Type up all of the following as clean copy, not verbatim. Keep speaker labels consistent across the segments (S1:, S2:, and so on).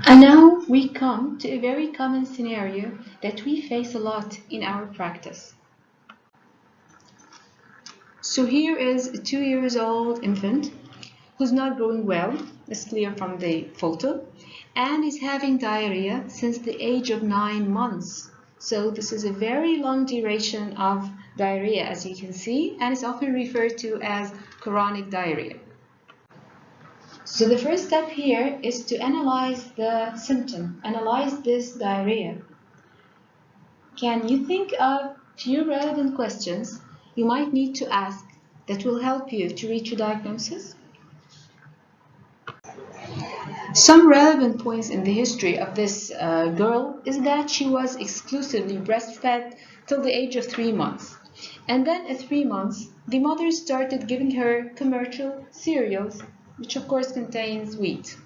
S1: And now we come to a very common scenario that we face a lot in our practice. So here is a 2-year-old infant who's not growing well, it's clear from the photo, and is having diarrhea since the age of 9 months. So this is a very long duration of diarrhea, as you can see, and is often referred to as chronic diarrhea. So the first step here is to analyze the symptom, analyze this diarrhea. Can you think of few relevant questions you might need to ask that will help you to reach a diagnosis? Some relevant points in the history of this girl is that she was exclusively breastfed till the age of 3 months. And then at 3 months, the mother started giving her commercial cereals, which of course contains wheat.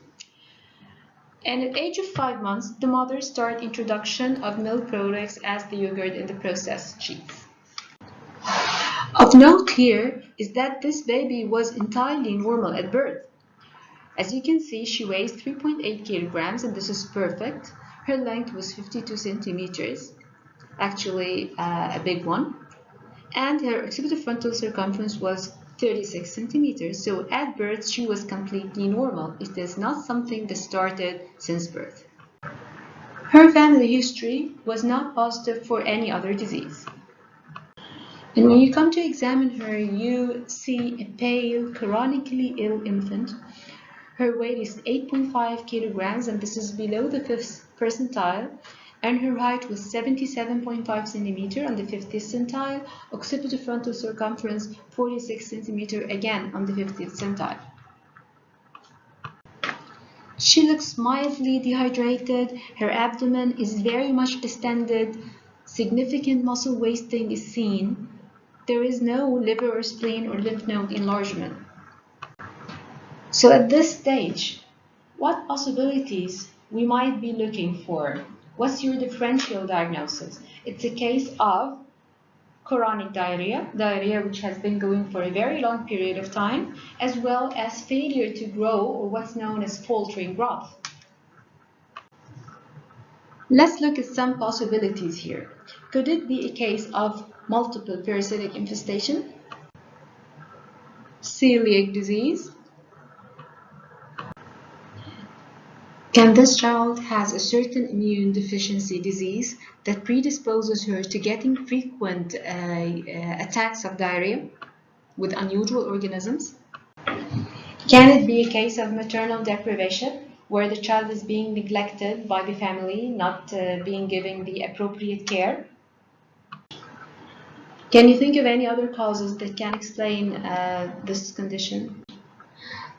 S1: And at the age of 5 months, the mother started introduction of milk products as the yogurt and the processed cheese. Of note here is that this baby was entirely normal at birth. As you can see, she weighs 3.8 kilograms, and this is perfect. Her length was 52 centimeters, actually a big one. And her occipitofrontal circumference was 36 centimeters. So at birth, she was completely normal. It is not something that started since birth. Her family history was not positive for any other disease. And when you come to examine her, you see a pale, chronically ill infant. Her weight is 8.5 kilograms, and this is below the 5th percentile, and her height was 77.5 centimeter on the 50th centile, occipitofrontal circumference 46 centimeter, again on the 50th centile. She looks mildly dehydrated, her abdomen is very much distended, significant muscle wasting is seen. There is no liver or spleen or lymph node enlargement. So at this stage, what possibilities we might be looking for? What's your differential diagnosis? It's a case of chronic diarrhea, diarrhea which has been going for a very long period of time, as well as failure to grow, or what's known as faltering growth. Let's look at some possibilities here. Could it be a case of multiple parasitic infestation, celiac disease? Can this child has a certain immune deficiency disease that predisposes her to getting frequent attacks of diarrhea with unusual organisms? Can it be a case of maternal deprivation, where the child is being neglected by the family, not being given the appropriate care? Can you think of any other causes that can explain this condition?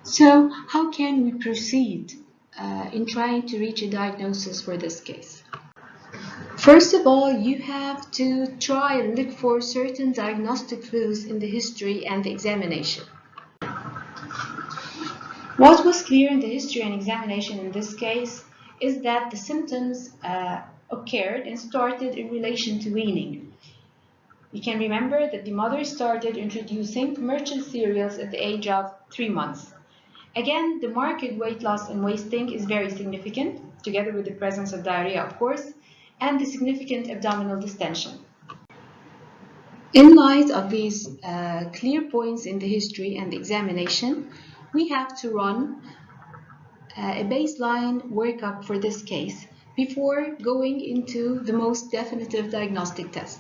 S1: So, how can we proceed in trying to reach a diagnosis for this case? First of all, you have to try and look for certain diagnostic clues in the history and the examination. What was clear in the history and examination in this case is that the symptoms occurred and started in relation to weaning. You can remember that the mother started introducing commercial cereals at the age of 3 months. Again, the marked weight loss and wasting is very significant, together with the presence of diarrhea, of course, and the significant abdominal distension. In light of these clear points in the history and the examination, we have to run a baseline workup for this case before going into the most definitive diagnostic test.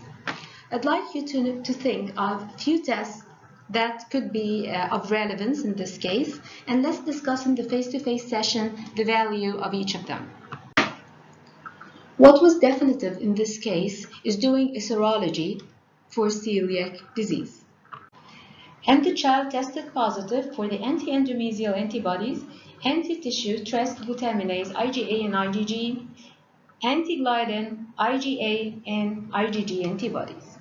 S1: I'd like you to think of a few tests that could be of relevance in this case, and let's discuss in the face-to-face session the value of each of them. What was definitive in this case is doing a serology for celiac disease. And the child tested positive for the anti-endomysial antibodies, anti-tissue trest glutaminase IgA and IgG, anti-gliadin IgA and IgG antibodies.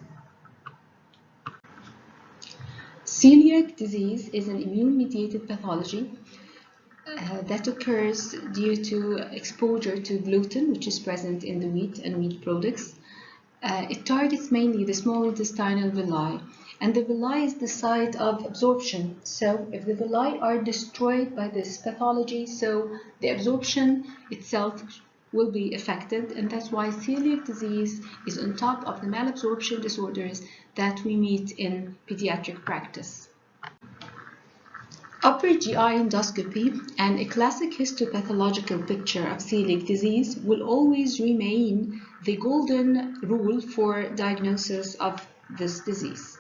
S1: Celiac disease is an immune-mediated pathology that occurs due to exposure to gluten, which is present in the wheat and wheat products. It targets mainly the small intestinal villi, And the villi is the site of absorption. So if the villi are destroyed by this pathology, so the absorption itself will be affected, and that's why celiac disease is on top of the malabsorption disorders that we meet in pediatric practice. Upper GI endoscopy and a classic histopathological picture of celiac disease will always remain the golden rule for diagnosis of this disease.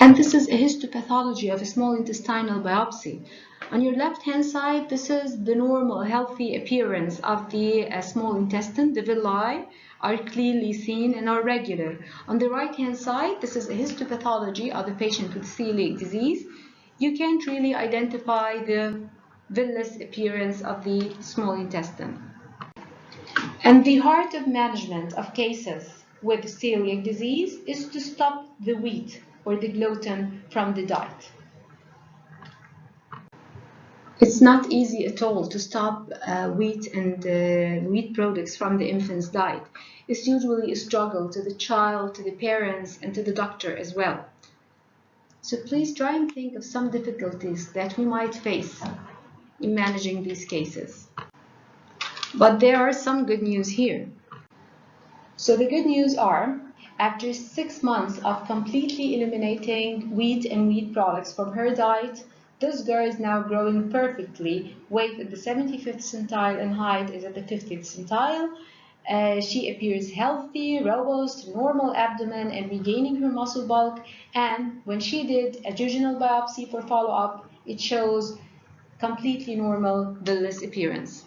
S1: And this is a histopathology of a small intestinal biopsy. On your left-hand side, this is the normal, healthy appearance of the small intestine. The villi are clearly seen and are regular. On the right-hand side, this is a histopathology of the patient with celiac disease. You can't really identify the villous appearance of the small intestine. And the heart of management of cases with celiac disease is to stop the wheat or the gluten from the diet. It's not easy at all to stop wheat and wheat products from the infant's diet. It's usually a struggle to the child, to the parents, and to the doctor as well. So please try and think of some difficulties that we might face in managing these cases. But there are some good news here. So the good news are, after 6 months of completely eliminating wheat and wheat products from her diet, this girl is now growing perfectly. Weight at the 75th centile and height is at the 50th centile. She appears healthy, robust, normal abdomen, and regaining her muscle bulk. And when she did a jejunal biopsy for follow-up, it shows completely normal villus appearance.